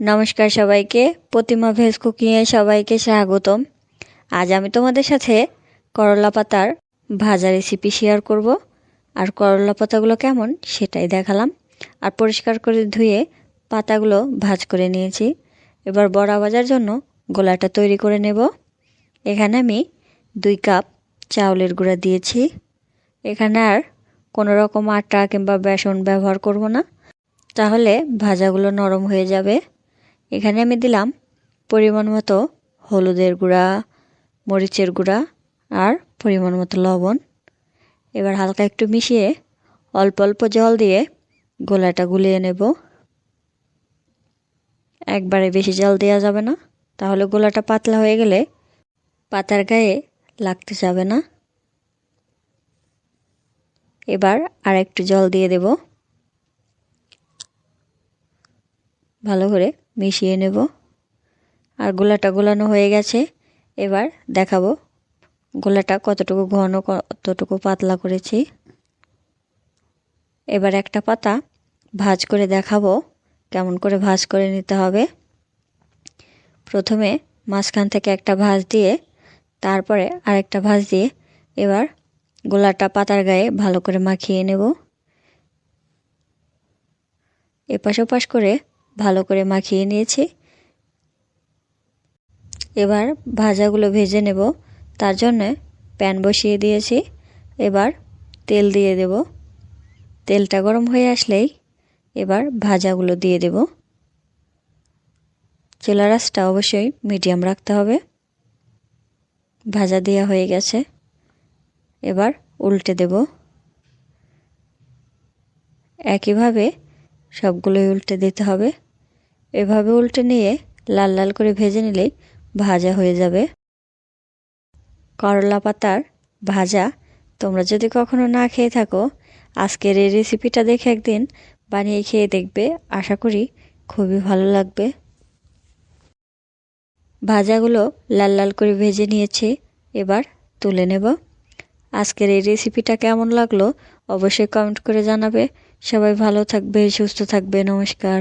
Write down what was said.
নমস্কার সবাইকে, প্রতিমা ভেজ কুকিংয়ে সবাইকে স্বাগতম। আজ আমি তোমাদের সাথে করলা পাতার ভাজা রেসিপি শেয়ার করব। আর করলা পাতাগুলো কেমন সেটাই দেখালাম। আর পরিষ্কার করে ধুয়ে পাতাগুলো ভাজ করে নিয়েছি। এবার বড়া ভাজার জন্য গোলাটা তৈরি করে নেব। এখানে আমি 2 কাপ চাউলের গুঁড়া দিয়েছি। এখানে আর কোনো রকম আটা কিংবা বেসন ব্যবহার করব না, তাহলে ভাজাগুলো নরম হয়ে যাবে। এখানে আমি দিলাম পরিমাণ মতো হলুদের গুঁড়া, মরিচের গুঁড়া আর পরিমাণ মতো লবণ। এবার হালকা একটু মিশিয়ে অল্প অল্প জল দিয়ে গোলাটা গুলিয়ে নেব। একবারে বেশি জল দেওয়া যাবে না, তাহলে গোলাটা পাতলা হয়ে গেলে পাতার গায়ে লাগতে যাবে না। এবার আর একটু জল দিয়ে দেব, ভালো করে মিশিয়ে নেব। আর গোলাটা গোলানো হয়ে গেছে। এবার দেখাবো গোলাটা কতটুকু ঘন কতটুকু পাতলা করেছি। এবার একটা পাতা ভাজ করে দেখাবো কেমন করে ভাজ করে নিতে হবে। প্রথমে মাঝখান থেকে একটা ভাঁজ দিয়ে তারপরে আরেকটা ভাঁজ দিয়ে এবার গোলাটা পাতার গায়ে ভালো করে মাখিয়ে নেব। এপাশ ওপাশ করে ভালো করে মাখিয়ে নিয়েছি। এবার ভাজাগুলো ভেজে নেব, তার জন্য প্যান বসিয়ে দিয়েছি। এবার তেল দিয়ে দেব। তেলটা গরম হয়ে আসলেই এবার ভাজাগুলো দিয়ে দেব। চুলার আঁচটা অবশ্যই মিডিয়াম রাখতে হবে। ভাজা দেওয়া হয়ে গেছে, এবার উল্টে দেব। একইভাবে সবগুলোই উল্টে দিতে হবে। এভাবে উল্টে নিয়ে লাল লাল করে ভেজে নিলেই ভাজা হয়ে যাবে। করলা পাতার ভাজা তোমরা যদি কখনো না খেয়ে থাকো, আজকের এই রেসিপিটা দেখে একদিন বানিয়ে খেয়ে দেখবে। আশা করি খুবই ভালো লাগবে। ভাজাগুলো লাল লাল করে ভেজে নিয়েছি, এবার তুলে নেব। আজকের এই রেসিপিটা কেমন লাগলো অবশ্যই কমেন্ট করে জানাবে। সবাই ভালো থাকবে, সুস্থ থাকবে। নমস্কার।